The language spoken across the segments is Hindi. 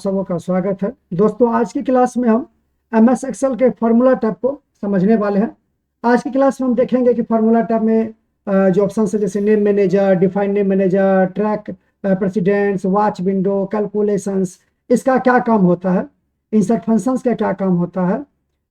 सबों का स्वागत है। दोस्तों, आज की क्लास में हम MS एक्सेल के फार्मूला टैब को समझने वाले हैं। आज की क्लास में हम देखेंगे कि फार्मूला टैब में जो ऑप्शन है जैसे name manager, define name manager, track precedents, watch window, calculations, इसका क्या काम होता है, इंसर्ट फंक्शंस का क्या काम होता है,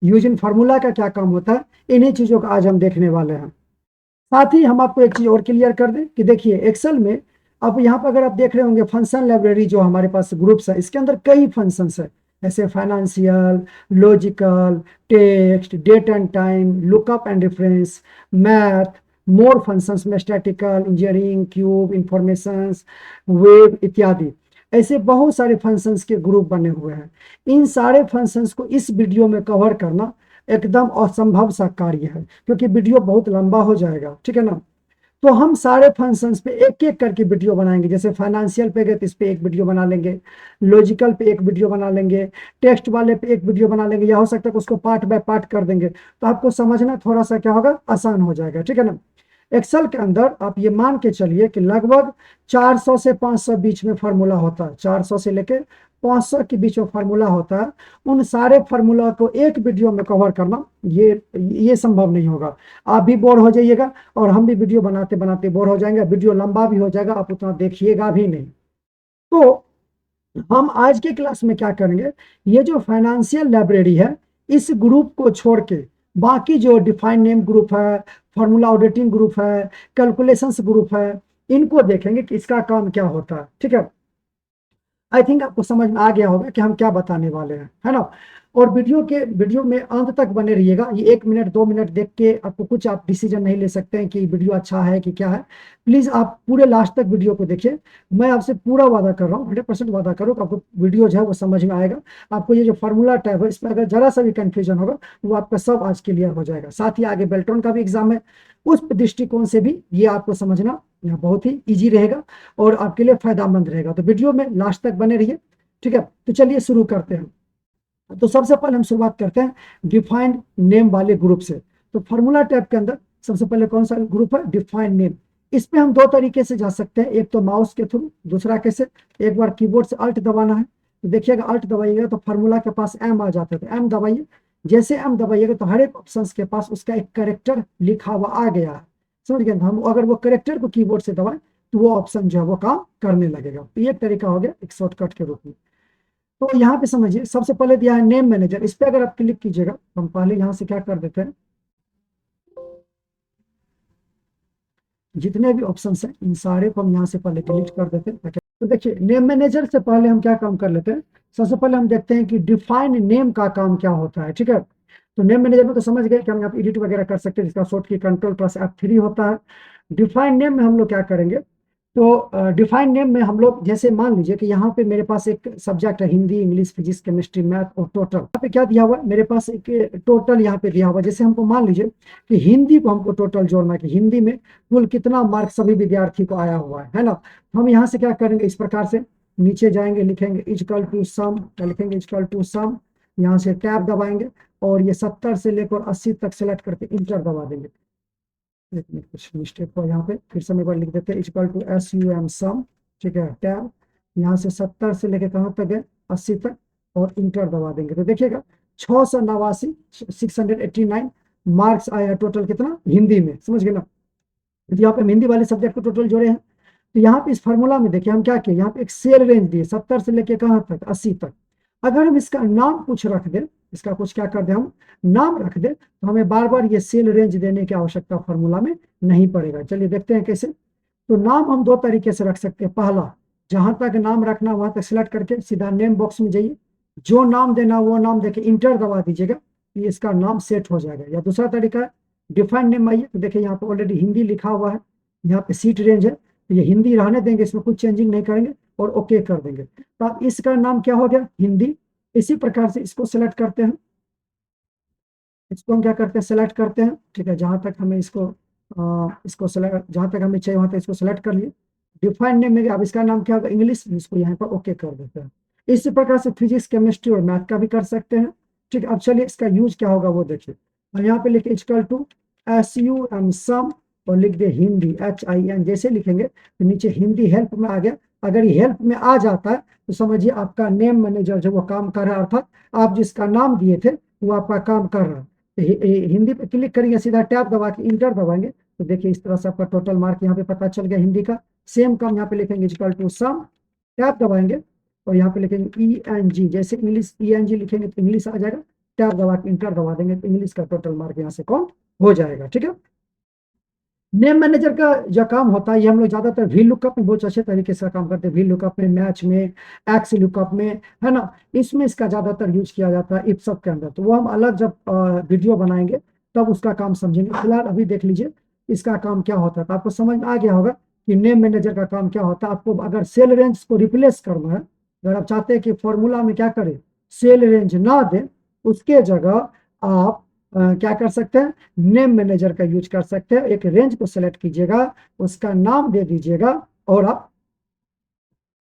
यूजिंग फार्मूला का क्या काम होता है, इन्हीं चीज़ों का आज हम देखने वाले हैं। साथ ही हम आपको एक चीज़ और क्लियर कर दें कि देखिए एक्सेल में अब यहाँ पर अगर आप देख रहे होंगे फंक्शन लाइब्रेरी जो हमारे पास ग्रुप्स है, इसके अंदर कई फंक्शंस है जैसे financial, logical, text, date and time, lookup and reference, math, more functions में statistical, engineering, cube, informations, web इत्यादि। ऐसे बहुत सारे फंक्शंस के ग्रुप बने हुए हैं। इन सारे फंक्शंस को इस वीडियो में कवर करना एकदम असंभव सा कार्य है क्योंकि वीडियो बहुत लंबा हो जाएगा, ठीक है ना। तो हम सारे फंक्शंस पे एक एक करके वीडियो बनाएंगे। जैसे फाइनेंशियल पे गए तो इस पे एक वीडियो बना लेंगे, लॉजिकल पे एक वीडियो बना लेंगे, टेक्स्ट वाले पे एक वीडियो बना लेंगे, या हो सकता है कि उसको पार्ट बाय पार्ट कर देंगे, तो आपको समझना थोड़ा सा क्या होगा, आसान हो जाएगा, ठीक है ना। एक्सेल के अंदर आप ये मान के चलिए कि लगभग 400 से 500 बीच में फार्मूला होता है, 400 से लेके 500 के बीच में फार्मूला होता है। उन सारे फार्मूला को एक वीडियो में कवर करना ये संभव नहीं होगा। आप भी बोर हो जाइएगा और हम भी वीडियो बनाते बनाते बोर हो जाएंगे, वीडियो लंबा भी हो जाएगा, आप उतना देखिएगा भी नहीं। तो हम आज के क्लास में क्या करेंगे, ये जो फाइनेंशियल लाइब्रेरी है इस ग्रुप को छोड़ के बाकी जो डिफाइन नेम ग्रुप है, फार्मूला ऑडिटिंग ग्रुप है, कैलकुलेशंस ग्रुप है, इनको देखेंगे कि इसका काम क्या होता है, ठीक है। आई थिंक आपको समझ में आ गया होगा कि हम क्या बताने वाले हैं, है ना। और वीडियो में अंत तक बने रहिएगा। ये 1 मिनट 2 मिनट देख के आपको कुछ आप डिसीजन नहीं ले सकते हैं कि वीडियो अच्छा है कि क्या है। प्लीज आप पूरे लास्ट तक वीडियो को देखिए। मैं आपसे पूरा वादा कर रहा हूँ, 100% वादा करूँ कि आपको वीडियो जो है वो समझ में आएगा। आपको ये जो फार्मूला टैब है इसमें अगर जरा सा भी कंफ्यूजन होगा वो आपका सब आज क्लियर हो जाएगा। साथ ही आगे बेल्ट्रॉन का भी एग्जाम है, उस दृष्टिकोण से भी ये आपको समझना बहुत ही ईजी रहेगा और आपके लिए फायदेमंद रहेगा। तो वीडियो में लास्ट तक बने रहिए, ठीक है। तो चलिए शुरू करते हैं। तो सबसे पहले हम शुरुआत करते हैं डिफाइंड नेम वाले ग्रुप से। तो फार्मूला टैब के अंदर सबसे पहले कौन सा ग्रुप है, डिफाइंड नेम। इस पे हम दो तरीके से जा सकते हैं, एक तो माउस के थ्रू, दूसरा कैसे, एक बार कीबोर्ड से अल्ट दबाना है। तो देखिएगा अल्ट दबाइएगा तो फार्मूला के पास एम आ जाता है, तो एम दबाइए। जैसे एम दबाइएगा तो हर एक ऑप्शन के पास उसका एक करेक्टर लिखा हुआ आ गया है, समझ गए। हम अगर वो करेक्टर को कीबोर्ड से दबाएं तो वो ऑप्शन जो है वो काम करने लगेगा। तो ये एक तरीका हो गया एक शॉर्टकट के रूप में। तो यहाँ पे समझिए सबसे पहले दिया है नेम मैनेजर, इस पे अगर आप क्लिक कीजिएगा तो हम पहले यहाँ से क्या कर देते हैं, जितने भी ऑप्शन हैं इन सारे को हम यहाँ से पहले डिलीट कर देते हैं। तो देखिए नेम मैनेजर से पहले हम क्या काम कर लेते हैं, सबसे पहले हम देखते हैं कि डिफाइन नेम का काम क्या होता है, ठीक है। तो नेम मैनेजर में तो समझ गए कि हम यहाँ पे एडिट वगैरह कर सकते हैं, जिसका शॉर्ट की Ctrl+F3 होता है। डिफाइन नेम में हम लोग क्या करेंगे, तो डिफाइन नेम में हम लोग जैसे मान लीजिए कि यहाँ पे मेरे पास एक सब्जेक्ट है Hindi, English, physics, chemistry, math और टोटल। यहाँ पे क्या दिया हुआ है, मेरे पास एक टोटल यहाँ पे दिया हुआ है। जैसे हमको मान लीजिए कि हिंदी को हमको टोटल जोड़ना है कि हिंदी में कुल कितना मार्क्स सभी विद्यार्थी को आया हुआ है ना। तो हम यहाँ से क्या करेंगे, इस प्रकार से नीचे जाएंगे, लिखेंगे इक्वल टू सम, लिखेंगे इक्वल टू सम, यहाँ से टैब दबाएंगे और ये 70 से लेकर 80 तक सेलेक्ट करके इंटर दबा देंगे। एक मिनट कुछ मिस्टेक हुआ यहाँ पे, फिर से एक बार लिख देते हैं इक्वल टू SUM सम, ठीक है। टैब यहाँ से 70 से लेके कहाँ तक है, 80 तक, और इंटर दबा देंगे। तो देखिएगा 689 689 मार्क्स आया टोटल, कितना, हिंदी में, समझ गए ना। तो यहाँ पे हम हिंदी वाले सब्जेक्ट को टोटल जोड़े हैं। तो यहाँ पे इस फॉर्मूला में देखिए हम क्या किए, यहाँ पे एक सेल रेंज दिए 70 से लेके कहाँ तक, 80 तक। अगर हम इसका नाम कुछ रख दें, इसका कुछ क्या कर दें, हम नाम रख दें, तो हमें बार बार ये सेल रेंज देने की आवश्यकता फॉर्मूला में नहीं पड़ेगा। चलिए देखते हैं कैसे। तो नाम हम दो तरीके से रख सकते हैं। पहला, जहां तक नाम रखना वहां तक सिलेक्ट करके सीधा नेम बॉक्स में जाइए, जो नाम देना वो नाम देके इंटर दबा दीजिएगा, तो इसका नाम सेट हो जाएगा। या दूसरा तरीका है डिफाइन नेम, आइए तो देखिए यहाँ पे ऑलरेडी हिंदी लिखा हुआ है, यहाँ पे सीट रेंज है, तो ये हिंदी रहने देंगे, इसमें कुछ चेंजिंग नहीं करेंगे और ओके कर देंगे। तो अब इसका नाम क्या हो गया, हिंदी। इसी प्रकार से इसको सेलेक्ट करते हैं, इसको हम क्या करते हैं, सेलेक्ट करते हैं, ठीक है। जहां तक हमें इसको सेलेक्ट, जहां तक हमें चाहिए वहां तक इसको सेलेक्ट कर लिए। डिफाइन नेम में अब इसका नाम क्या होगा, इंग्लिश, इसको यहाँ पर ओके कर देते हैं। इसी प्रकार से फिजिक्स, केमिस्ट्री और मैथ का भी कर सकते हैं, ठीक है। अब चलिए इसका यूज क्या होगा वो देखिए। और यहाँ पे लिखे इक्वल टू SUM सम और लिख दे हिंदी HIN, जैसे लिखेंगे तो नीचे हिंदी हेल्प में आ गया, अगर ये हेल्प में आ जाता है तो समझिए आपका नेम मैनेजर जो वो काम कर रहा है, अर्थात आप जिसका नाम दिए थे वो आपका काम कर रहा है। तो हिंदी पे क्लिक करेंगे, सीधा टैब दबा के इंटर दबाएंगे तो देखिए इस तरह से आपका टोटल मार्क यहाँ पे पता चल गया हिंदी का। सेम काम यहाँ पे लिखेंगे इक्वल टू सम, टैब दबाएंगे और यहाँ पे लिखेंगे ENG, जैसे इंग्लिश ENG लिखेंगे तो इंग्लिश आ जाएगा, टैब दबा के इंटर दबा देंगे तो इंग्लिश का टोटल मार्क यहाँ से काउंट हो जाएगा। ठीक है, नेम मैनेजर का जो काम होता है ये हम लोग ज्यादातर वी लुकअप में बहुत अच्छे तरीके से काम करते हैं, वी लुकअप में, मैच में, एक्स लुकअप में, है ना, इसमें इसका ज्यादातर यूज किया जाता है इफ सब के अंदर। तो वो हम अलग जब वीडियो बनाएंगे तब उसका काम समझेंगे। फिलहाल अभी देख लीजिए इसका काम क्या होता है, तो आपको समझ में आ गया होगा कि नेम मैनेजर का काम क्या होता है। आपको अगर सेल रेंज को रिप्लेस करना है, अगर आप चाहते हैं कि फॉर्मूला में क्या करें, सेल रेंज ना दे, उसके जगह आप क्या कर सकते हैं, नेम मैनेजर का यूज कर सकते हैं। एक रेंज को सेलेक्ट कीजिएगा, उसका नाम दे दीजिएगा और आप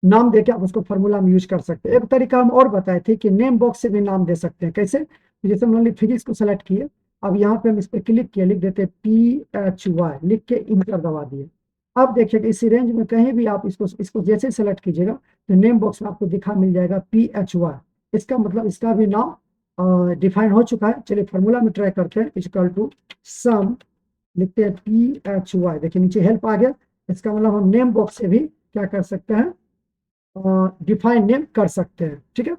नाम देके आप उसको फॉर्मूला में यूज कर सकते हैं। एक तरीका हम और बताए थे कि नेम बॉक्स से भी नाम दे सकते हैं। कैसे, जैसे हमने फिजिक्स को सेलेक्ट किए, अब यहाँ पे हम इस पर क्लिक किए, लिख देते PHY, लिख के इंटर दबा दिए। अब देखिएगा इसी रेंज में कहीं भी आप इसको इसको जैसे सेलेक्ट कीजिएगा तो नेम बॉक्स में आपको दिखा मिल जाएगा PHY। इसका मतलब इसका भी नाम डिफाइन हो चुका है। चलिए फॉर्मूला में ट्राई करते हैं, इक्वल टू सम, लिखते हैं PHY, देखिए नीचे हेल्प आ गया। इसका मतलब हम नेम बॉक्स से भी क्या कर सकते हैं, डिफाइन नेम कर सकते हैं। ठीक है,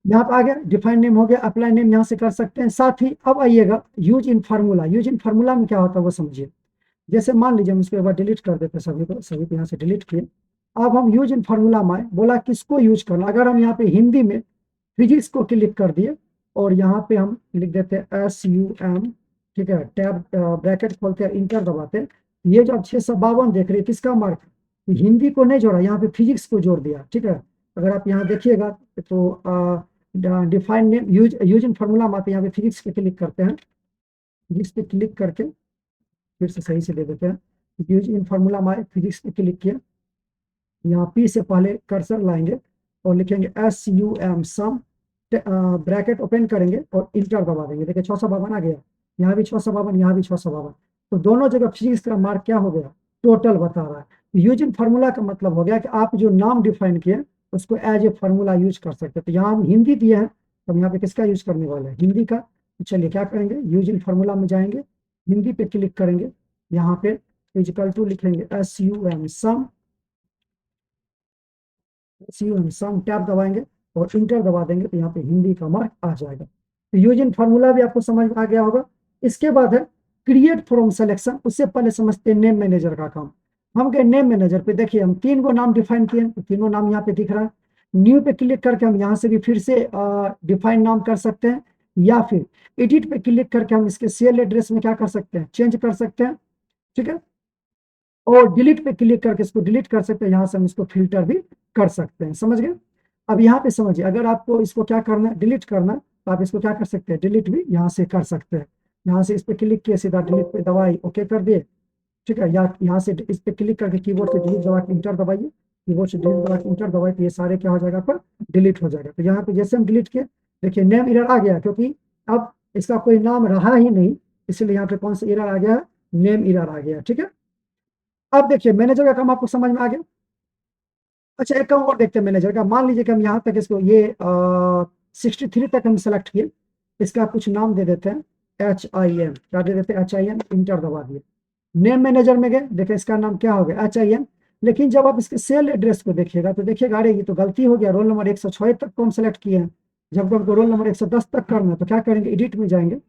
यहाँ पे आ गया डिफाइन नेम हो गया, अप्लाई नेम यहाँ से कर सकते हैं। साथ ही अब आइएगा use in formula. Use in formula में क्या होता है वो समझिए। जैसे मान लीजिए हम इसको एक बार डिलीट कर देते हैं, सभी को यहाँ से डिलीट किए। अब हम यूज इन फार्मूला में आए, बोला किसको यूज करना। अगर हम यहाँ पे हिंदी में फिजिक्स को क्लिक कर दिए और यहाँ पे हम लिख देते हैं SUM, ठीक है, टैब ब्रैकेट खोलते हैं, इंटर दबाते हैं। ये जो 652 देख रहे हैं किसका मार्क, हिंदी को नहीं जोड़ा, यहाँ पे फिजिक्स को जोड़ दिया। ठीक है, अगर आप यहाँ देखिएगा तो define name use in formula में आते हैं, यहाँ पे फिजिक्स पे क्लिक करते हैं, फिजिक्स पे क्लिक करके फिर से सही से दे देते हैं, यूज इन फार्मूला में आए, फिजिक्स पे क्लिक किया, यहाँ P से पहले कर्सर लाएंगे और लिखेंगे SUM सम, ब्रैकेट ओपन करेंगे और इंटर दबा देंगे। देखिए 652 आ गया, यहाँ भी 652, यहाँ भी 652। तो दोनों जगह फिजिक्स का मार्क क्या हो गया, टोटल बता रहा है। यूज इन फार्मूला का मतलब हो गया कि आप जो नाम डिफाइन किए उसको एज ए फार्मूला यूज कर सकते हैं। तो यहाँ हम हिंदी दिए हैं तो हम यहाँ पे किसका यूज करने वाले हैं, हिंदी का। तो चलिए क्या करेंगे, यूज इन फार्मूला में जाएंगे, हिंदी पे क्लिक करेंगे, यहाँ पे इक्वल टू लिखेंगे SUM सम, सम टैब दबाएंगे और इंटर दबा देंगे तो यहाँ पे हिंदी का मार्क आ जाएगा। तो यूज इन फार्मूला भी आपको समझ में आ गया होगा। इसके बाद है क्रिएट फ्रॉम सिलेक्शन। उससे पहले समझते हैं नेम मैनेजर का काम। हम गए नेम मैनेजर पे, देखिए हम 3 गो नाम डिफाइन किए, तो तीनों नाम यहाँ पे दिख रहा है। न्यू पे क्लिक करके हम यहाँ से भी फिर से डिफाइन नाम कर सकते हैं, या फिर एडिट पे क्लिक करके हम इसके सेल एड्रेस में क्या कर सकते हैं, चेंज कर सकते हैं। ठीक है, और डिलीट पे क्लिक करके इसको डिलीट कर सकते हैं, यहाँ से हम इसको फिल्टर भी कर सकते हैं। समझ गए, अब यहाँ पे समझिए, अगर आपको इसको क्या करना है, डिलीट करना है, तो आप इसको क्या कर सकते हैं, डिलीट भी यहाँ से कर सकते हैं। यहाँ से इस पे क्लिक किए, सीधा डिलीट पे दबाई, ओके कर दिए। ठीक है, या यहाँ से इस पे क्लिक करके कीबोर्ड से डिलीट दबा के इंटर दबाइए, कीबोर्ड से डिलीट दबा के इंटर दबाइए तो ये सारे क्या हो जाएगा, पर डिलीट हो जाएगा। तो यहाँ पे जैसे हम डिलीट किए, देखिए नेम एरर आ गया, क्योंकि अब इसका कोई नाम रहा ही नहीं, इसलिए यहाँ पे कौन सा एरर आ गया है, नेम एरर आ गया। ठीक है, अब देखिए मैनेजर का काम आपको समझ में आ गया। अच्छा एक काम और देखते हैं मैनेजर का। मान लीजिए कि हम यहाँ तक इसको ये 63 तक हम सेलेक्ट किए, इसका कुछ नाम दे देते हैं, HIN, क्या दे देते हैं, HIN, इंटर दबा दिए। नेम मैनेजर में गए, देखिए इसका नाम क्या हो गया, HIN। लेकिन जब आप इसके सेल एड्रेस को देखिएगा तो देखिएगा अरे ये तो गलती हो गया, रोल नंबर 106 तक को हम सेलेक्ट किए हैं, जब हमको रोल नंबर 110 तक करना है। तो क्या करेंगे, एडिट में जाएंगे,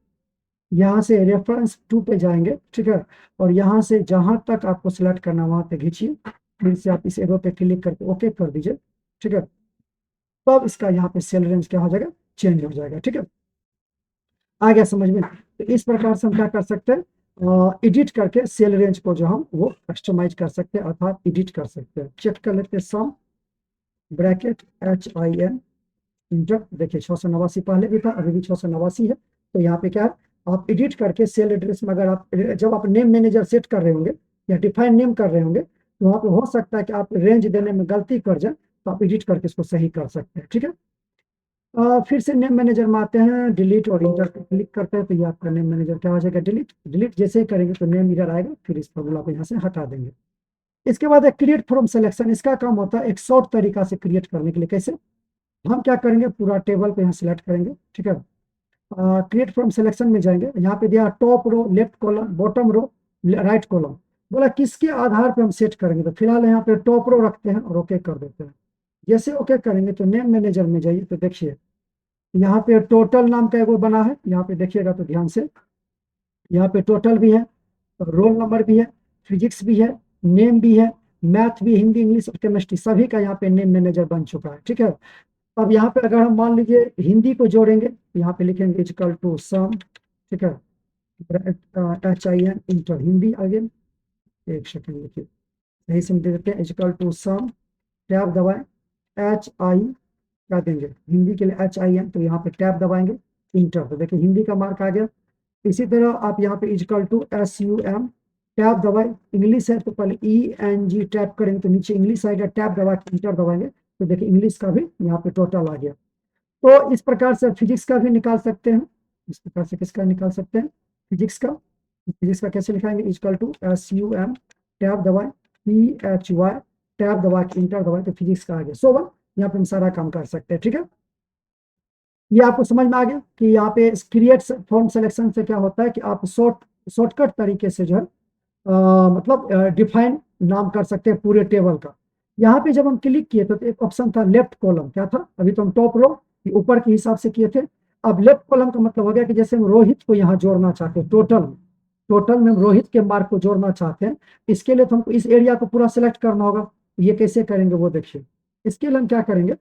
यहाँ से रेफरेंस 2 पे जाएंगे। ठीक है, और यहाँ से जहां तक आपको सिलेक्ट करना वहां पे खींचिए, फिर से आप इस एरो पे क्लिक करके ओके कर दीजिए। ठीक है, तो अब इसका यहाँ पे सेल रेंज क्या हो जाएगा, चेंज हो जाएगा। ठीक है, आ गया समझ में। तो इस प्रकार से हम क्या कर सकते हैं, एडिट करके सेल रेंज को जो हम वो कस्टमाइज कर सकते हैं, अर्थात एडिट कर सकते हैं। चेक कर लेते हैं, सम ब्रैकेट HIN इंटर, देखिए 689 पहले भी था, अभी भी 689 है। तो यहाँ पे क्या है, आप एडिट करके सेल एड्रेस में, अगर आप जब आप नेम मैनेजर सेट कर रहे होंगे या डिफाइन नेम कर रहे होंगे तो वहाँ पे हो सकता है कि आप रेंज देने में गलती कर जाए, तो आप एडिट करके इसको सही कर सकते हैं। ठीक है, फिर से नेम मैनेजर में आते हैं, डिलीट और इंटर पे क्लिक करते हैं तो ये आपका नेम मैनेजर क्या हो जाएगा, डिलीट। डिलीट जैसे ही करेंगे तो नेम इधर आएगा, फिर इस फॉर्मूला को यहाँ से हटा देंगे। इसके बाद है क्रिएट फ्रॉम सिलेक्शन। इसका काम होता है एक शॉर्ट तरीका से क्रिएट करने के लिए। कैसे? हम क्या करेंगे, पूरा टेबल को यहाँ सिलेक्ट करेंगे, ठीक है। क्रिएट फ्रॉम सिलेक्शन में जाएंगे, यहाँ पे दिया top row, left column, bottom row, right column. बोला किसके आधार पे हम सेट करेंगे, तो फिलहाल यहाँ पे टॉप रो रखते हैं और ओके कर देते हैं। जैसे ओके करेंगे तो नेम मैनेजर में जाइए, तो देखिए यहाँ पे टोटल नाम का एगो बना है, यहाँ पे देखिएगा तो ध्यान से, यहाँ पे टोटल भी है, रोल नंबर भी है, फिजिक्स भी है, नेम भी है, मैथ भी, हिंदी, इंग्लिश और केमिस्ट्री, सभी का यहाँ पे नेम मैनेजर बन चुका है, ठीक है। अब यहाँ पे अगर हम मान लीजिए हिंदी को जोड़ेंगे, यहाँ पे लिखेंगे इक्वल टू सम, ठीक है, HIN इंटर हिंदी। आगे एक सेकंड लिखिए, यही समझ देते हैं, इक्वल टू सम, टैब दबाएं, HI क्या देंगे, हिंदी के लिए HIN, तो यहाँ पे टैब दबाएंगे, इंटर, तो देखिए हिंदी का मार्क आ गया। इसी तरह आप यहाँ पे इक्वल टू SUM, टैब दबाए, इंग्लिश है तो पहले ENG टैप करेंगे तो नीचे इंग्लिश आएगा, टैब दबा के इंटर दबाएंगे तो देखिए इंग्लिश का भी यहाँ पे टोटल आ गया। तो इस प्रकार से फिजिक्स का भी निकाल सकते हैं, इस प्रकार से किसका निकाल सकते हैं, फिजिक्स का। फिजिक्स का कैसे लिखाएंगे, इक्वल टू SUM, टैब दबाए, PHY, टैब दबा के इंटर दबाए तो फिजिक्स का आ गया। सो वन, यहाँ पे हम सारा काम कर सकते हैं, ठीक है। ये आपको समझ में आ गया कि यहाँ पे क्रिएट फॉर्म सिलेक्शन से क्या होता है कि आप शॉर्टकट तरीके से जो है मतलब डिफाइन नाम कर सकते हैं पूरे टेबल का। यहाँ पे जब हम क्लिक किए तो एक ऑप्शन था लेफ्ट कॉलम, क्या था, अभी तो हम टॉप रो ऊपर के हिसाब से किए थे। अब लेफ्ट कॉलम का मतलब हो गया कि जैसे हम रोहित को यहाँ जोड़ना चाहते हैं, टोटल में हम रोहित के मार्क को जोड़ना चाहते हैं, इसके लिए तो हमको इस एरिया को पूरा सिलेक्ट करना होगा। ये कैसे करेंगे वो देखिए। इसके लिए हम क्या करेंगे,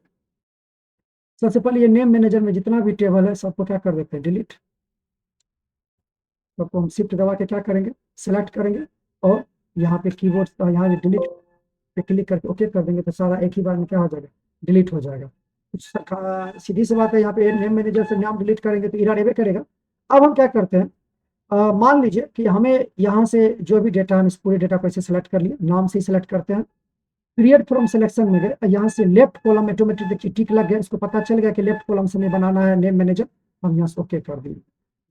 सबसे पहले ये नेम मैनेजर में जितना भी टेबल है सबको क्या कर देते हैं, डिलीट। सबको हम शिफ्ट दबा के क्या करेंगे, सेलेक्ट करेंगे, और यहाँ पे कीबोर्ड यहाँ डिलीट पे क्लिक करके ओके कर देंगे तो सारा एक ही बार में क्या हो जाएगा, डिलीट हो जाएगा। सीधी सी बात है, यहाँ पे नेम मैनेजर से नाम डिलीट करेंगे तो एरर एवे करेगा। अब हम क्या करते हैं, मान लीजिए कि हमें यहाँ से जो भी डेटा है, इस पूरे डेटा को ऐसे सेलेक्ट कर लिए, नाम से ही सेलेक्ट करते हैं, क्रिएट फ्रॉम सिलेक्शन में गए, यहाँ से लेफ्ट कॉलम ऑटोमेटिक देखिए टिक लग गया, इसको पता चल गया कि लेफ्ट कॉलम से हमें बनाना है नेम मैनेजर। हम यहाँ से ओके कर दिए।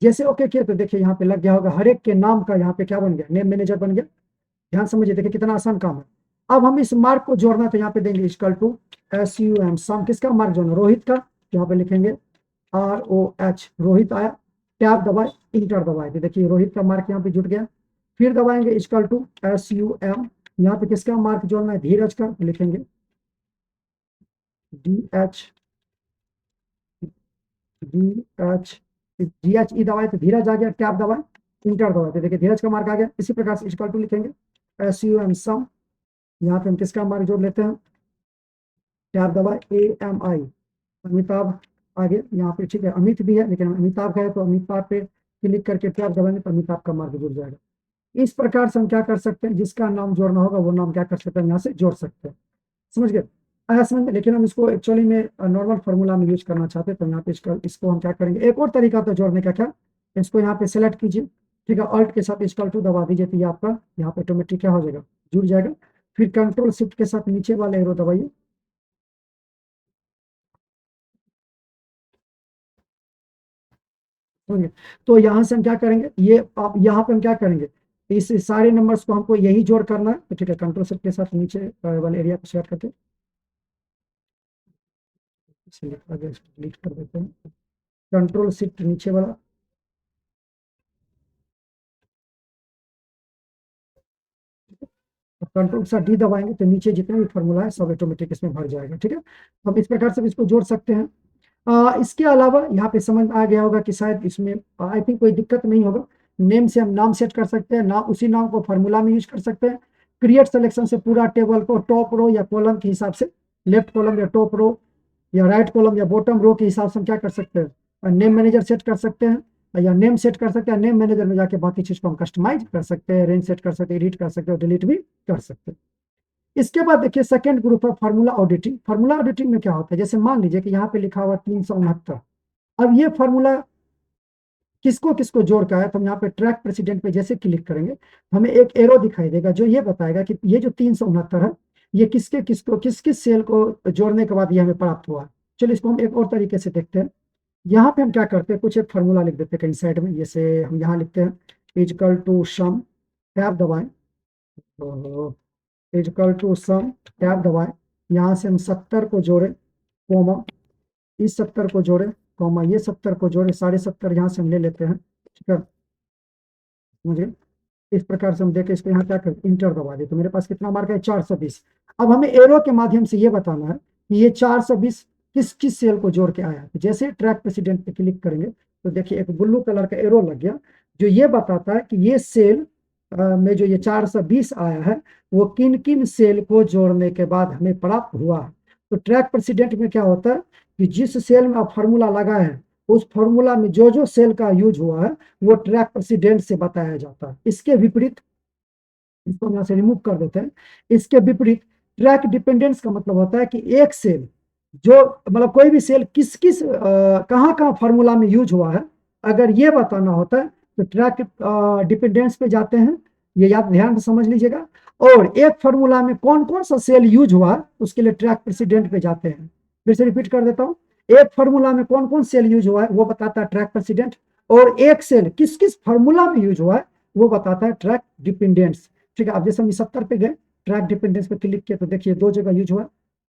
जैसे ओके किया तो देखिए यहाँ पे लग गया होगा, हर एक के नाम का यहाँ पे क्या बन गया, नेम मैनेजर बन गया। ध्यान समझिए, देखिए कितना आसान काम है। अब हम इस मार्क को जोड़ना, तो यहाँ पे देंगे इक्वल टू SUM, सम किसका मार्क जोड़ना, रोहित का, यहाँ पे लिखेंगे ROH, रोहित आया, टैब दबाए, इंटर दबाए, तो देखिए रोहित का मार्क यहाँ पे जुट गया। फिर दबाएंगे इक्वल टू SUM, यहाँ पे किसका मार्क जोड़ना है, धीरज का, तो लिखेंगे DHE दबाए तो धीरज आ गया, टैब दबाए, इंटर दबाए तो देखिए धीरज का मार्क आ गया। इसी प्रकार से इक्वल टू लिखेंगे SUM सम, यहाँ पे हम किसका मार्क जोड़ लेते हैं, टैब दबाए, AMI, अमिताभ आगे यहाँ पे, ठीक है, अमित भी है लेकिन अमिताभ का है तो अमिताभ पे क्लिक करके टैब दबाएंगे तो अमिताभ का मार्क जुड़ जाएगा। इस प्रकार से हम क्या कर सकते हैं, जिसका नाम जोड़ना होगा वो नाम क्या कर सकते हैं, यहाँ से जोड़ सकते हैं। समझ गए, आया समझ में। लेकिन हम इसको एक्चुअली में नॉर्मल फार्मूला में यूज करना चाहते हैं, तो यहाँ पे इसको हम क्या करेंगे, एक और तरीका था जोड़ने का, क्या, इसको यहाँ पे सेलेक्ट कीजिए, ठीक है, ऑल्ट के साथ इक्वल टू दबा दीजिए तो ये आपका यहाँ पे ऑटोमेटिक क्या हो जाएगा, जुड़ जाएगा। फिर कंट्रोल शिफ्ट के साथ नीचे वाले एरो दबाइए, समझिए। तो यहाँ से हम क्या करेंगे, ये आप यहाँ पे हम क्या करेंगे, इस सारे नंबर्स को हमको यही जोड़ करना है, तो ठीक है, कंट्रोल शिफ्ट के साथ नीचे वाले एरिया को सेलेक्ट करके डिलीट कर देते हैं, कंट्रोल शिफ्ट नीचे वाला, कंट्रोल सा डी दबाएंगे तो नीचे जितने भी फॉर्मूला है सब ऑटोमेटिक इसमें भर जाएगा, ठीक है। तो हम इस प्रकार से इसको जोड़ सकते हैं। इसके अलावा यहाँ पे समझ आ गया होगा कि शायद इसमें आई थिंक कोई दिक्कत नहीं होगा। नेम से हम नाम सेट कर सकते हैं, नाम उसी नाम को फार्मूला में यूज कर सकते हैं। क्रिएट सिलेक्शन से पूरा टेबल को टॉप रो या कॉलम के हिसाब से, लेफ्ट कॉलम या टॉप रो या राइट कॉलम या बॉटम रो के हिसाब से हम क्या कर सकते हैं, नेम मैनेजर सेट कर सकते हैं या नेम सेट कर सकते हैं। नेम मैनेजर में जाके बाकी चीज को हम कस्टमाइज कर सकते हैं, रेंज सेट कर सकते हैं, एडिट कर सकते हैं, डिलीट भी कर सकते हैं। इसके बाद देखिए सेकंड ग्रुप है फार्मूला ऑडिटिंग। फार्मूला ऑडिटिंग में क्या होता है, जैसे मान लीजिए कि यहाँ पे लिखा हुआ 369, अब ये फार्मूला किसको किसको जोड़ का है, तो हम यहाँ पे ट्रैक प्रेसिडेंट पे जैसे क्लिक करेंगे तो हमें एक एरो दिखाई देगा जो ये बताएगा कि ये जो 369 है ये किसके किसको किस किस सेल को जोड़ने के बाद ये हमें प्राप्त हुआ है। चलिए इसको हम एक और तरीके से देखते हैं। यहाँ पे हम क्या करते हैं, कुछ एक फार्मूला लिख देते हैं कहीं साइड में, जैसे हम यहाँ लिखते हैं इक्वल टू सम, टैब दबाएं, इक्वल टू सम, टैब दबाए, यहाँ से हम 70 को जोड़े, कोमा इस 70 को जोड़े, कॉमा ये 70 को जोड़े, 70.5 यहाँ से हम ले लेते हैं, ठीक है। मुझे इस प्रकार से हम देखें, इसको यहाँ क्या कर इंटर दबा दे, तो मेरे पास कितना मार्क है 420। अब हमें एरो के माध्यम से ये बताना है कि ये 420 किस किस सेल को जोड़ के आया है। तो जैसे ट्रैक प्रेसिडेंट पे क्लिक करेंगे तो देखिए एक ब्लू कलर का एरो लग गया, जो ये बताता है कि ये सेल में जो ये 420 आया है वो किन किन सेल को जोड़ने के बाद हमें प्राप्त हुआ है। तो ट्रैक प्रेसिडेंट में क्या होता है कि जिस सेल में आप फार्मूला लगाए हैं उस फार्मूला में जो जो सेल का यूज हुआ है वो ट्रैक प्रेसिडेंट से बताया जाता है। इसके विपरीत, इसको हम यहाँ से रिमूव कर देते हैं, इसके विपरीत ट्रैक डिपेंडेंस का मतलब होता है कि एक सेल जो मतलब कोई भी सेल किस किस कहाँ कहाँ फार्मूला में यूज हुआ है, अगर ये बताना होता है तो ट्रैक डिपेंडेंस पे जाते हैं, ये याद ध्यान से समझ लीजिएगा। और एक फार्मूला में कौन कौन सा सेल यूज हुआ है उसके लिए ट्रैक प्रेसिडेंट पे जाते हैं। फिर से रिपीट कर देता हूँ, एक फार्मूला में कौन कौन सेल यूज हुआ है वो बताता है ट्रैक प्रेसिडेंट, और एक सेल किस किस फार्मूला में यूज हुआ है वो बताता है ट्रैक डिपेंडेंस। ठीक है, अब जैसे हम 70 पे गए, ट्रैक डिपेंडेंस पे क्लिक किया तो देखिए दो जगह यूज हुआ,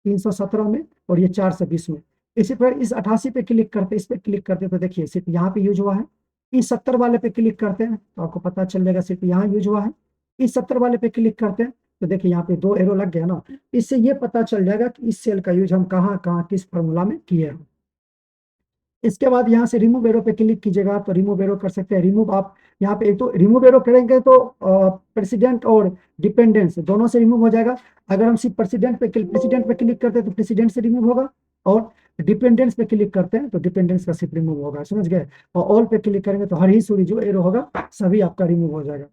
317 में और ये 420 में। इसी पर इस 88 पे क्लिक करते, इस पे क्लिक करते तो देखिए सिर्फ यहाँ पे यूज हुआ है। इस 70 वाले पे क्लिक करते हैं तो आपको पता चल जाएगा सिर्फ यहाँ यूज हुआ है। इस 70 वाले पे क्लिक करते हैं तो देखिए यहाँ पे दो एरो लग गया ना, इससे ये पता चल जाएगा कि इस सेल का यूज हम कहाँ कहाँ किस फॉर्मूला में किए हैं। इसके बाद यहाँ से रिमूव एरो पे क्लिक कीजिएगा तो रिमूव एरो कर सकते हैं। रिमूव आप यहाँ पे एक तो रिमूव एरो करेंगे तो प्रेसिडेंट और डिपेंडेंस दोनों से रिमूव हो जाएगा। अगर हम सिर्फ प्रेसिडेंट पे क्लिक करते हैं तो प्रेसिडेंट से रिमूव होगा, और डिपेंडेंस पे क्लिक करते हैं तो डिपेंडेंस का सिर्फ रिमूव होगा, समझ गए। और ऑल पे क्लिक करेंगे तो हर ही सूरी जो एरो होगा सभी आपका रिमूव हो जाएगा।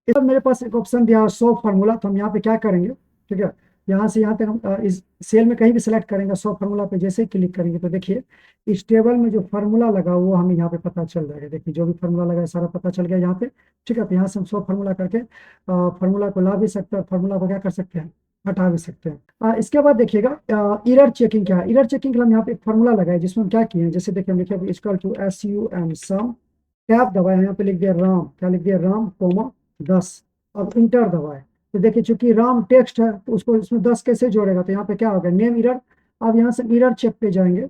इस मेरे पास एक ऑप्शन दिया सो फार्मूला, तो हम यहाँ पे क्या करेंगे, ठीक है, यहाँ से यहाँ तक हम इस सेल में कहीं भी सिलेक्ट करेंगे, सो फार्मूला पे जैसे ही क्लिक करेंगे तो देखिए इस टेबल में जो फार्मूला लगा वो हमें यहाँ पे पता चल जाएगा। देखिए जो भी फार्मूला लगा है सारा पता चल गया यहाँ पे, ठीक है। तो यहाँ से हम सो फार्मूला करके फार्मूला को ला भी सकते हैं, फार्मूला को क्या कर सकते हैं, हटा भी सकते हैं। इसके बाद देखिएगा एरर चेकिंग क्या है। एरर चेकिंग के लिए हम यहाँ पे एक फार्मूला लगाए जिसमें हम क्या किए हैं, जैसे देखिए हम लिखे equal to SUM sum, tab दबाए, यहाँ पे लिख दिया राम, क्या लिख दिया राम कोमा 10। अब इंटर दबाए तो देखिए चूंकि राम टेक्स्ट है तो उसको इसमें 10 कैसे जोड़ेगा, तो यहाँ पे क्या होगा नेम एरर। अब यहाँ से एरर चेक पे जाएंगे,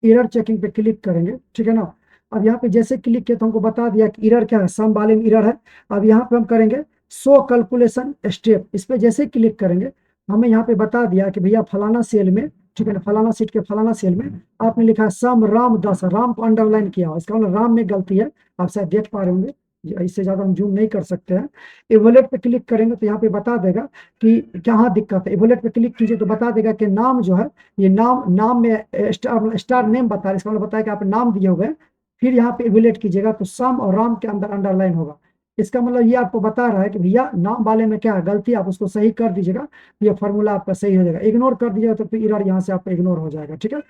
एरर चेकिंग पे क्लिक करेंगे, ठीक है ना। अब यहाँ पे जैसे क्लिक किया तो हमको बता दिया कि एरर क्या है, सम वाले में एरर है। अब यहाँ पे हम करेंगे शो कैलकुलेशन स्टेप, इस पे जैसे क्लिक करेंगे हमें यहाँ पे बता दिया कि भैया फलाना सेल में, ठीक है ना, फलाना सीट के फलाना सेल में आपने लिखा है सम राम 10, राम को अंडरलाइन किया, इसका मतलब राम में गलती है, आप शायद देख पा रहे होंगे, इससे ज्यादा हम जूम नहीं कर सकते हैं। इवोलेट पे क्लिक करेंगे तो यहाँ पे बता देगा कि कहाँ दिक्कत है। इवोलेट पे क्लिक कीजिए तो बता देगा कि नाम जो है ये नाम में स्टार नेम बता रहा है, इसका मतलब बताया कि आप नाम दिए हुए हैं। फिर यहाँ पे इवोलेट कीजिएगा तो सम और राम के अंदर अंडरलाइन होगा, इसका मतलब ये आपको बता रहा है कि भैया नाम वाले में क्या है गलती, आप उसको सही कर दीजिएगा, ये फार्मूला आपका सही हो जाएगा। इग्नोर कर दीजिएगा तो फिर एरर यहाँ से आपका इग्नोर हो जाएगा, ठीक है।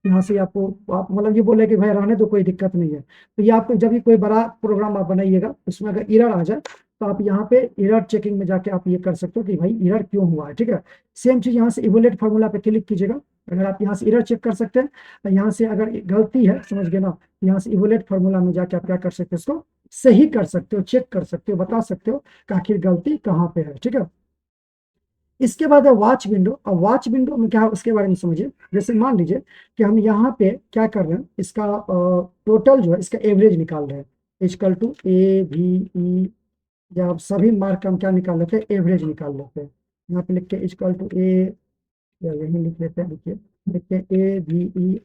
यहाँ से आपको आप मतलब ये बोले कि भाई रहने दो कोई दिक्कत नहीं है। तो ये आपको जब भी कोई बड़ा प्रोग्राम आप बनाइएगा उसमें अगर एरर आ जाए तो आप यहाँ पे एरर चेकिंग में जाके आप ये कर सकते हो कि भाई एरर क्यों हुआ है, ठीक है। सेम चीज यहाँ से इवोलेट फार्मूला पे क्लिक कीजिएगा, अगर आप यहाँ से एरर चेक कर सकते हैं, तो यहाँ से अगर गलती है समझ गए ना, यहाँ से इवोलेट फार्मूला में जाके आप क्या कर सकते हो, इसको सही कर सकते हो, चेक कर सकते हो, बता सकते हो कि आखिर गलती कहाँ पे है, ठीक है। इसके बाद है वॉच विंडो। अब वॉच विंडो में क्या है उसके बारे में समझिए। जैसे मान लीजिए कि हम यहाँ पे क्या कर रहे हैं, इसका टोटल जो है इसका एवरेज निकाल रहे हैं, इक्वल टू AVE, या आप सभी मार्क का हम क्या निकाल लेते हैं, एवरेज निकाल लेते हैं। यहाँ पे लिख के इक्वल टू A, या यही लिख लेते हैं, देखिए लिखते हैं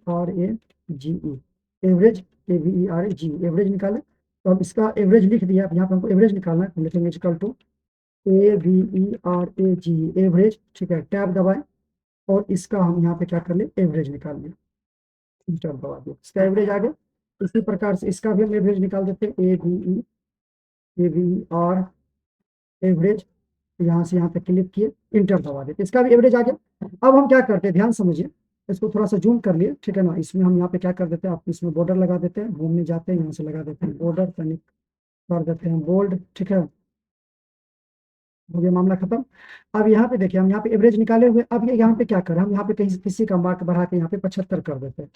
AVERAGE, एवरेज, AVERAG, एवरेज निकाले। तो अब इसका एवरेज लिख दिया, अब यहाँ पे हमको एवरेज निकालना है, हम लिखेंगे इक्वल टू AVERAG एवरेज, ठीक है। टैब दबाएं और इसका हम यहाँ पे क्या कर ले, एवरेज निकाल लें, इंटर दबा दिया, इसका एवरेज आ गया। इसी प्रकार से इसका भी हम एवरेज निकाल देते हैं, AVER एवरेज, यहाँ से यहाँ पे क्लिक किए, इंटर दबा देते, इसका भी एवरेज आ गया। अब हम क्या करते हैं, ध्यान समझिए, इसको थोड़ा सा जूम कर लिए, ठीक है ना। इसमें हम यहाँ पे क्या कर देते हैं, आप इसमें बॉर्डर लगा देते हैं, घूमने जाते हैं यहाँ से लगा देते हैं बॉर्डर, कर देते हैं बोल्ड, ठीक है, हो गया मामला खत्म। अब यहाँ पे देखिए हम यहाँ पे एवरेज निकाले हुए, अब ये यहाँ पे क्या करें, हम यहाँ पे कहीं किसी का मार्क बढ़ा के यहाँ पे 75 कर देते हैं,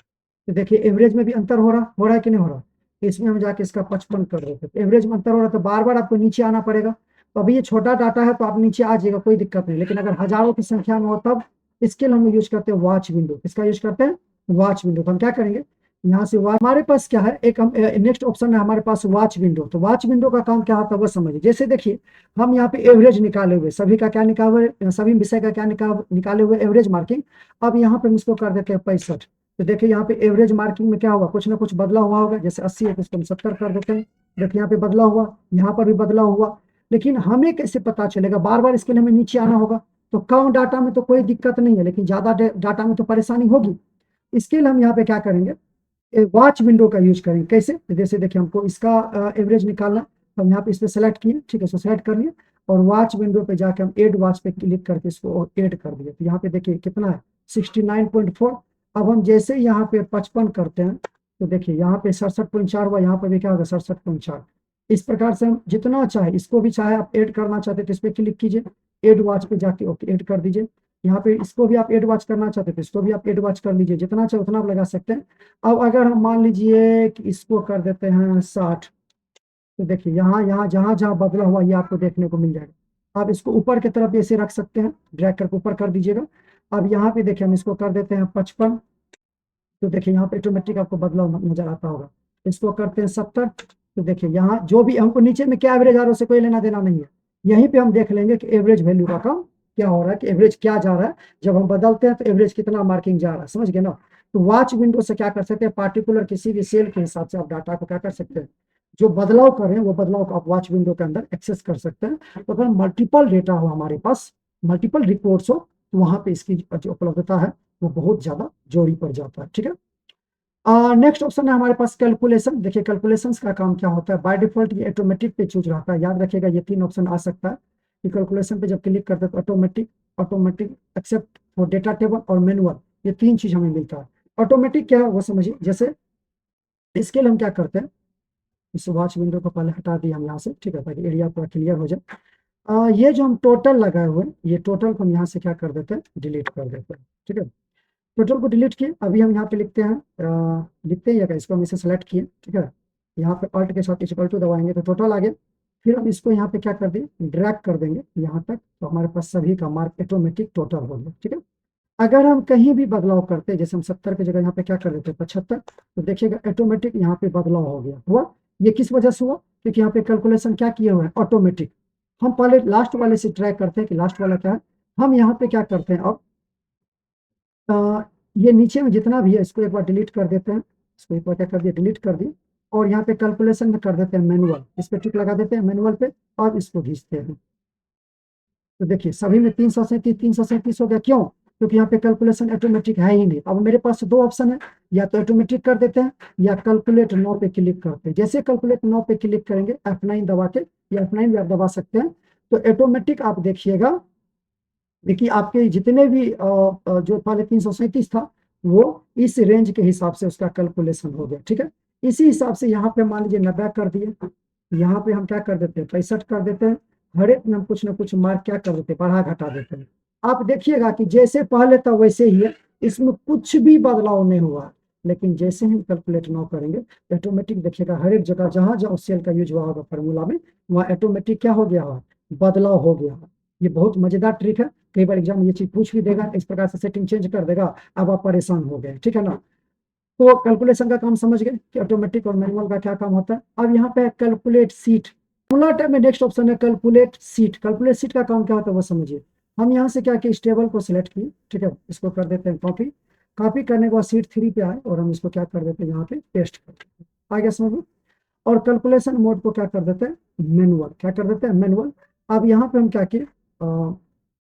तो देखिए एवरेज में भी अंतर हो रहा है कि नहीं हो रहा। इसमें हम जाके इसका 55 कर देते हैं, एवरेज में अंतर हो रहा है तो बार बार आपको नीचे आना पड़ेगा। तो अभी ये छोटा डाटा है तो आप नीचे आ जाएगा, कोई दिक्कत नहीं। लेकिन अगर हजारों की संख्या में हो तब इसके लिए हम यूज करते हैं वॉच विंडो। किसका यूज करते हैं? Watch window. तो हम क्या करेंगे, यहाँ से वॉच, हमारे पास क्या है, एक हम नेक्स्ट ऑप्शन है हमारे पास वॉच विंडो। तो वॉच विंडो का काम क्या होता है वो समझिए। जैसे देखिए, हम यहाँ पे एवरेज निकाले हुए, सभी का क्या निकाले, सभी विषय का क्या निकाले हुए एवरेज मार्किंग। अब यहाँ पे हम इसको कर देते हैं 65। तो देखिए यहाँ पे एवरेज मार्किंग में क्या होगा, कुछ ना कुछ बदला हुआ होगा। जैसे 80 है तो उसको हम 70 कर देते हैं। देखिए यहाँ पे बदला हुआ, यहाँ पर भी बदला हुआ। लेकिन हमें कैसे पता चलेगा, बार बार इसके लिए हमें नीचे आना होगा। तो कम डाटा में तो कोई दिक्कत नहीं है, लेकिन ज्यादा डाटा में तो परेशानी होगी। इसके लिए हम यहाँ पे क्या करेंगे, वॉच विंडो का यूज करेंगे। कैसे? तो जैसे देखिए हमको इसका एवरेज निकालना, तो हम यहाँ पे इस पे सेलेक्ट किए, ठीक है, इसको सेलेक्ट कर लिए। और वॉच विंडो पे जाके हम एड वॉच पे क्लिक करके इसको एड कर दिए। तो यहाँ पे देखिए कितना है, 69.4। अब हम जैसे यहाँ पे 55 करते हैं तो देखिए यहाँ पे 67.4 हुआ, यहाँ पे भी क्या होगा, 67.4। इस प्रकार से हम जितना चाहे, इसको भी चाहे आप ऐड करना चाहते हैं तो इस पर क्लिक कीजिए, ऐड वॉच पे जाके ओके ऐड कर दीजिए। यहाँ पे इसको भी आप ऐड वॉच करना चाहते हैं तो इसको भी आप ऐड वॉच कर लीजिए, जितना चाहे उतना आप लगा सकते हैं। अब अगर हम मान लीजिए कि इसको कर देते हैं 60, तो देखिए यहाँ यहाँ जहां जहां बदला हुआ ये आपको देखने को मिल जाएगा। आप इसको ऊपर की तरफ ऐसे रख सकते हैं, ड्रैग करके ऊपर कर दीजिएगा। अब यहाँ पे देखिए हम इसको कर देते हैं 55। तो देखिए यहाँ पे ऑटोमेटिक आपको बदलाव नजर आता होगा। इसको करते हैं 70। तो देखिए यहाँ जो भी हमको नीचे में क्या एवरेज आ रहा है उससे कोई लेना देना नहीं है। यहीं पे हम देख लेंगे कि एवरेज वैल्यू का काम क्या हो रहा है, कि एवरेज क्या जा रहा है। जब हम बदलते हैं तो एवरेज कितना मार्किंग जा रहा है, समझ गए ना। तो वॉच विंडो से क्या कर सकते हैं, पार्टिकुलर किसी भी सेल के हिसाब से आप डाटा को क्या कर सकते हैं, जो बदलाव करें वो बदलाव को आप वॉच विंडो के अंदर एक्सेस कर सकते हैं। तो अगर मल्टीपल डेटा हो हमारे पास, मल्टीपल रिपोर्ट्स हो, तो वहां पे इसकी जो उपलब्धता है वो बहुत ज्यादा जोड़ी पड़ जाता है, ठीक है। नेक्स्ट ऑप्शन है हमारे पास कैलकुलेशन। देखिए कैलकुलेशंस का काम क्या होता है, बाय डिफॉल्ट ये ऑटोमेटिक पे चूज रहता है। याद रखिएगा ये 3 ऑप्शन आ सकता है कि कैलकुलेशन पे जब क्लिक करते हैं तो automatic, automatic except for data table और मैनुअल, ये 3 चीज हमें मिलता है। ऑटोमेटिक क्या है वो समझिए। जैसे इसके लिए हम क्या करते हैं, इस वॉच विंडो को पहले हटा दिए हम यहाँ से, ठीक है, ताकि एरिया पूरा क्लियर हो जाए। ये जो हम टोटल लगाए हुए हैं, ये टोटल को हम यहाँ से क्या कर देते हैं, डिलीट कर देते हैं, ठीक है। टोटल को डिलीट किए, अभी हम यहाँ पे लिखते हैं, लिखते ही है, इसको हम इसे सेलेक्ट किए, ठीक है। यहाँ पे अल्ट के साथ इक्वल टू दबाएंगे तो टोटल आ गया। फिर हम इसको यहाँ पे क्या कर दें, ड्रैग कर देंगे यहाँ तक, तो हमारे पास सभी का मार्क ऑटोमेटिक टोटल हो गया, ठीक है। अगर हम कहीं भी बदलाव करते हैं, जैसे हम 70 की जगह यहाँ पे क्या कर देते हैं 75, तो देखिएगा ऑटोमेटिक यहाँ पे बदलाव हो गया हुआ। ये किस वजह से हुआ, क्योंकि यहाँ पे कैलकुलेशन क्या किए हुए हैं, ऑटोमेटिक। हम पहले लास्ट वाले से ट्रैक करते हैं कि लास्ट वाला क्या है। हम यहाँ पे क्या करते हैं अब, ये नीचे में जितना भी है इसको एक बार डिलीट कर देते हैं। इसको एक बार क्या कर दिया, डिलीट कर दिया। और यहाँ पे कैलकुलेशन में कर देते हैं मैनुअल, इस पे टिक लगा देते हैं मैनुअल पे, और इसको खींचते हैं। तो देखिए सभी में 337 हो गया, क्यों? क्योंकि यहाँ पे कैलकुलेशन ऑटोमेटिक है ही नहीं। अब मेरे पास 2 ऑप्शन है, या तो ऑटोमेटिक कर देते हैं या कैलकुलेट नो पे क्लिक करते हैं। जैसे कैलकुलेट नो पे क्लिक करेंगे F9 दबा के, या F9 भी आप दबा सकते हैं, तो ऑटोमेटिक आप देखिएगा। देखिए आपके जितने भी जो पहले 337 था, वो इस रेंज के हिसाब से उसका कैलकुलेशन हो गया, ठीक है। इसी हिसाब से यहाँ पे मान लीजिए 90 कर दिए, यहाँ पे हम क्या कर देते हैं 65 कर देते हैं। हर एक में हम कुछ ना कुछ मार्क क्या कर देते हैं, बढ़ा घटा देते हैं। आप देखिएगा कि जैसे पहले था वैसे ही है, इसमें कुछ भी बदलाव नहीं हुआ। लेकिन जैसे ही कैलकुलेट ना करेंगे, ऑटोमेटिक देखिएगा हर एक जगह जहां जहां उस सेल का यूज हुआ होगा फॉर्मूला में, वहाँ ऑटोमेटिक क्या हो गया, बदलाव हो गया। ये बहुत मजेदार ट्रिक है। कई बार एग्जाम ये चीज पूछ भी देगा, इस प्रकार से सेटिंग चेंज कर देगा, अब आप परेशान हो गए, ठीक है ना। तो कैलकुलेशन का काम समझ गए कि ऑटोमेटिक और मैनुअल का क्या काम होता है। अब यहाँ पे कैलकुलेट सीट, फॉर्मूला टैब में नेक्स्ट ऑप्शन है कैलकुलेट सीट। कैलकुलेट सीट का काम क्या होता है वो समझिए। हम यहाँ से क्या किए, इस टेबल को सिलेक्ट किए, ठीक है, इसको कर देते हैं कॉपी। कॉपी करने के बाद सीट 3 पे आए और हम इसको क्या कर देते हैं, यहाँ पे पेस्ट कर देते हैं। आ गया समझ में। और कैलकुलेशन मोड को क्या कर देते हैं, मैनुअल, क्या कर देते हैं, मैनुअल। अब यहाँ पे हम क्या किए,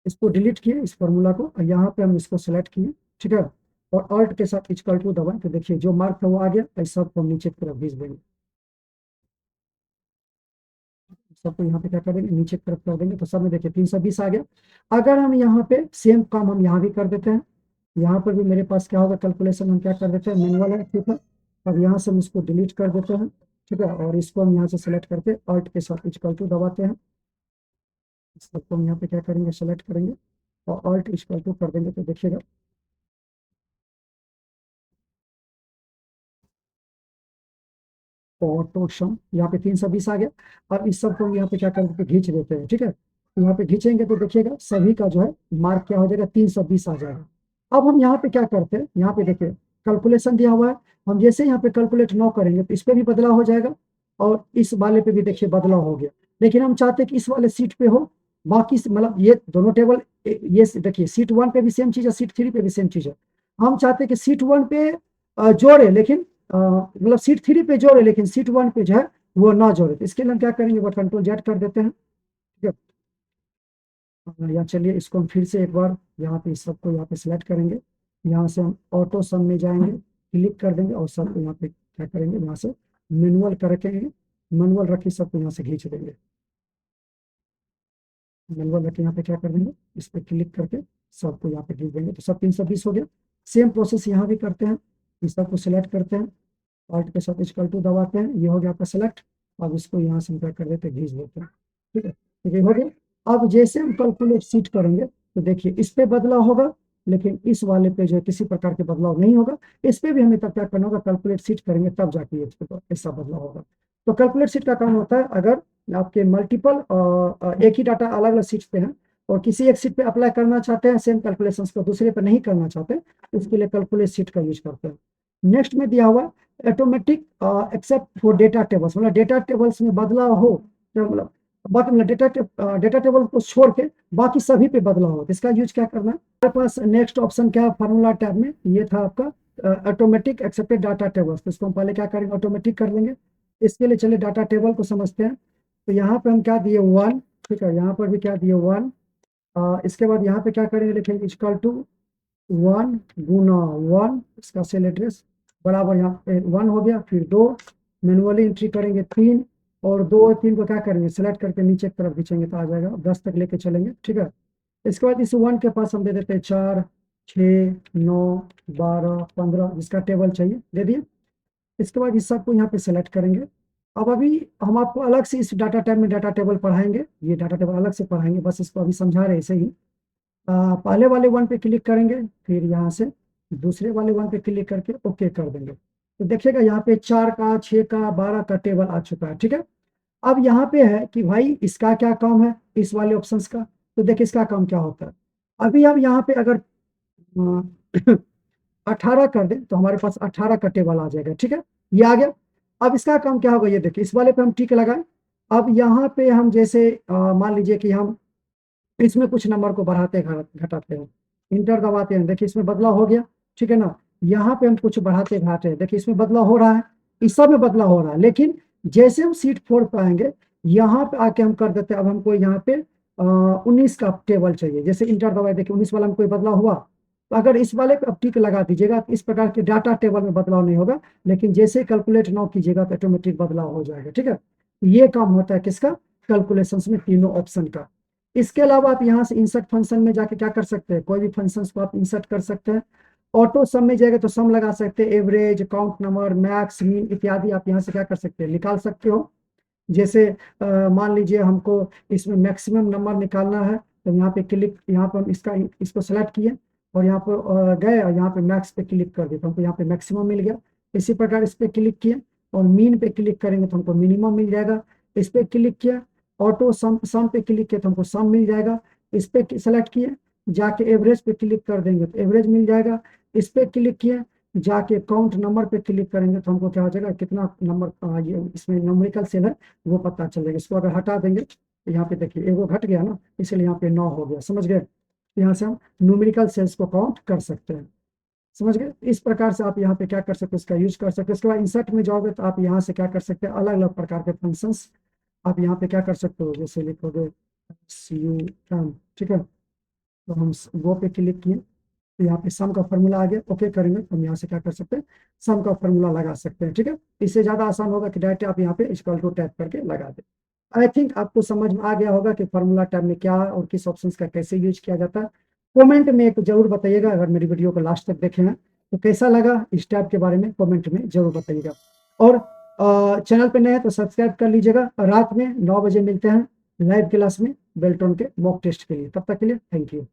इसको डिलीट किए इस फॉर्मूला को, और यहाँ पे हम इसको सेलेक्ट किए, ठीक है। और ऑल्ट के साथ इक्वल टू दबाएं तो देखिए जो मार्क था वो आ गया। इस सबको हम नीचे की तरफ भेज देंगे, सबको यहाँ पे क्या कर देंगे, नीचे की तरफ कर देंगे, तो सब में देखिए 320 आ गया। अगर हम यहाँ पे सेम काम हम यहाँ भी कर देते हैं, यहाँ पर भी मेरे पास क्या होगा, कैलकुलेशन हम क्या कर देते हैं, मैनुअल है, ठीक है। अब यहाँ से हम इसको डिलीट कर देते हैं, ठीक है। और इसको हम यहाँ से सेलेक्ट करके ऑल्ट के साथ इक्वल टू दबाते हैं। इस सबको हम यहाँ पे क्या करेंगे, सेलेक्ट करेंगे और ऑल्ट इक्वल टू कर देंगे, तो देखिएगा ऑटो सम, यहाँ पे 320 आ गया। अब इस सब को यहाँ पे क्या करके खींच देते हैं, ठीक है। यहाँ पे खींचेंगे तो देखिएगा सभी का जो है मार्क क्या हो जाएगा, 320 आ जाएगा। अब हम यहाँ पे क्या करते हैं, यहाँ पे देखिए कैलकुलेशन दिया हुआ है, हम जैसे यहाँ पे कैलकुलेट 9 करेंगे तो इस पे भी बदलाव हो जाएगा और इस वाले पे भी देखिए बदलाव हो गया। लेकिन हम चाहते हैं कि इस वाले सीट पे हो, बाकी मतलब ये दोनों टेबल, ये देखिए सीट 1 पे भी सेम चीज है, सीट 3 पे भी सेम चीज है। हम चाहते हैं कि सीट 1 पे जोड़े, लेकिन मतलब सीट 3 पे जोड़े लेकिन सीट 1 पे जो है वो ना जोड़े। तो इसके लिए हम क्या करेंगे, वो कंट्रोल जेड कर देते हैं, ठीक है। या चलिए इसको हम फिर से एक बार यहाँ पे इस सबको यहाँ पे सिलेक्ट करेंगे, यहाँ से हम ऑटो सम में जाएंगे, क्लिक कर देंगे और सबको यहाँ पे क्या करेंगे, यहाँ से मैनुअल कर रखेंगे, मैनुअल रख के सबको यहाँ से खींच देंगे। मैनुअल रख के यहाँ पे क्या कर देंगे, इस पर क्लिक करके सबको यहाँ पे खींच देंगे, तो सब 320 हो गया। सेम प्रोसेस यहाँ भी करते हैं, इस सबको सिलेक्ट करते हैं, ऑल्ट के साथ इक्वल टू दबाते हैं, ये हो गया आपका सेलेक्ट। अब इसको यहाँ से हम क्या कर देते हैं, खींच देते हैं, ठीक है, तो ये हो गया। अब जैसे हम कैलकुलेट सीट करेंगे तो देखिए इस पे बदलाव होगा, लेकिन इस वाले पे जो है किसी प्रकार के बदलाव नहीं होगा। इस पे भी हमें तब क्या करना होगा, कैलकुलेट सीट करेंगे तब जाके इस पे ऐसा बदलाव होगा। तो कैलकुलेट सीट का काम होता है, अगर आपके मल्टीपल एक ही डाटा अलग अलग सीट पे है और किसी एक सीट पे अप्लाई करना चाहते हैं सेम कैलकुलेशंस को, दूसरे पे नहीं करना चाहते, उसके लिए कैलकुलेट सीट का यूज करते हैं। नेक्स्ट में दिया हुआ automatic except for data tables, मतलब डेटा टेबल्स में बदलाव हो, मतलब बाकी मतलब डेटा टेबल को छोड़ के बाकी सभी पे बदलाव हो, इसका यूज क्या करना है। हमारे पास नेक्स्ट ऑप्शन क्या है फार्मूला टैब में, ये था आपका ऑटोमेटिक एक्सेप्टेड डाटा टेबल्स। तो इसको हम पहले क्या करेंगे, ऑटोमेटिक कर लेंगे। इसके लिए चलिए डाटा टेबल को समझते हैं। तो यहाँ पे हम क्या दिए 1, ठीक है, यहाँ पर भी क्या दिए 1। इसके बाद यहाँ पे क्या करेंगे, लिखेंगे इक्वल टू 1 गुना 1, इसका सेल एड्रेस बराबर यहाँ पे 1 हो गया, फिर 2 मैनुअली एंट्री करेंगे 3, और 2 और 3 को क्या करेंगे, सेलेक्ट करके नीचे की तरफ खींचेंगे तो आ जाएगा, 10 तक लेके चलेंगे, ठीक है। इसके बाद इस 1 के पास हम दे देते हैं 4, 6, 9, 12, 15, जिसका टेबल चाहिए दे दिए। इसके बाद इस सबको यहाँ पे सेलेक्ट करेंगे। अब अभी हम आपको अलग से इस डाटा टाइप में डाटा टेबल पढ़ाएंगे, ये डाटा टेबल अलग से पढ़ाएंगे, बस इसको अभी समझा रहे ऐसे ही। पहले वाले 1 पे क्लिक करेंगे, फिर यहाँ से दूसरे वाले 1 पे क्लिक करके ओके कर देंगे, तो देखिएगा यहाँ पे 4 का, 6 का, 12 का टेबल आ चुका है, ठीक है। अब यहाँ पे है कि भाई इसका क्या काम है, इस वाले ऑप्शंस का, तो देखिए इसका काम क्या होता है। अभी अब यहाँ पे अगर 18 कर दें तो हमारे पास 18 का टेबल आ जाएगा, ठीक है, ये आ गया। अब इसका काम क्या होगा, ये देखिए इस वाले पे हम टिक लगाए। अब यहाँ पे हम जैसे मान लीजिए कि हम इसमें कुछ नंबर को बढ़ाते घटाते हैं, इंटर दबाते हैं, देखिए इसमें बदलाव हो गया, ठीक है ना। यहाँ पे हम कुछ बढ़ाते घटाते हैं, देखिए इसमें बदलाव हो रहा है, इस सब में बदलाव हो रहा है। लेकिन जैसे हम सीट 4 पे आएंगे, यहाँ पे आके हम कर देते हैं, अब हमको यहाँ पे 19 का टेबल चाहिए, जैसे इंटर दबाए, देखिए 19 वाला में कोई बदलाव हुआ, तो अगर इस वाले पे अब टिक लगा दीजिएगा तो इस प्रकार के डाटा टेबल में बदलाव नहीं होगा, लेकिन जैसे कैलकुलेट नाउ कीजिएगा तो ऑटोमेटिक बदलाव हो जाएगा, ठीक है। ये काम होता है किसका, कैलकुलेशंस में तीनों ऑप्शन का। इसके अलावा आप यहाँ से इंसर्ट फंक्शन में जाके क्या कर सकते हैं, कोई भी फंक्शंस को आप इंसर्ट कर सकते हैं। ऑटो सम में जाएगा तो सम लगा सकते हैं, average, count number, max, mean इत्यादि आप यहाँ से क्या कर सकते हैं, निकाल सकते हो। जैसे मान लीजिए हमको इसमें मैक्सिमम नंबर निकालना है, तो यहाँ पे क्लिक, यहाँ पर हम इसको सेलेक्ट किए और यहाँ पर गए और यहाँ पे मैक्स पे क्लिक कर दिए तो हमको यहाँ पे मैक्सिमम मिल गया। इसी प्रकार इस पे क्लिक किए और मीन पे क्लिक करेंगे तो हमको मिनिमम मिल जाएगा। इस पे क्लिक किया, ऑटो सम पे क्लिक किया तो हमको सम मिल जाएगा। इस पे सेलेक्ट किए, जाके एवरेज पे क्लिक कर देंगे तो एवरेज मिल जाएगा। इस पे क्लिक किए, जाके काउंट नंबर पे क्लिक करेंगे तो हमको क्या हो जाएगा, कितना नंबर ये इसमें न्यूमेरिकल सेल है वो पता चलेगा। इसको अगर हटा देंगे तो यहाँ पे देखिए एगो घट गया ना, इसलिए यहाँ पे 9 हो गया, समझ गए। यहाँ से हम न्यूमेरिकल सेल्स को काउंट कर सकते हैं, समझ गए। इस प्रकार से आप यहाँ पे क्या कर सकते हैं, इसका यूज कर सकते हैं। इसके बाद इंसर्ट में जाओगे तो आप यहाँ से क्या कर सकते हैं, अलग अलग प्रकार के फंक्शंस आप यहाँ पे क्या कर सकते हो, जैसे लिखोगे SUM, ठीक है, तो हम वो पे क्लिक किए तो यहाँ पे सम का फॉर्मूला आ गया, ओके करेंगे तो हम यहाँ से क्या कर सकते हैं, सम का फॉर्मूला लगा सकते हैं, ठीक है। इससे ज़्यादा आसान होगा कि डायरेक्ट आप यहाँ पे इक्वल टू टाइप करके लगा दें। आई थिंक आपको समझ में आ गया होगा कि फार्मूला टैब में क्या और किस ऑप्शन का कैसे यूज किया जाता है। कमेंट में एक जरूर बताइएगा, अगर मेरी वीडियो को लास्ट तक देखे हैं तो कैसा लगा इस टैब के बारे में कमेंट में जरूर बताइएगा। और चैनल पे नए हैं तो सब्सक्राइब कर लीजिएगा। रात में 9 बजे मिलते हैं लाइव क्लास में बेल्टोन के मॉक टेस्ट के लिए, तब तक के लिए थैंक यू।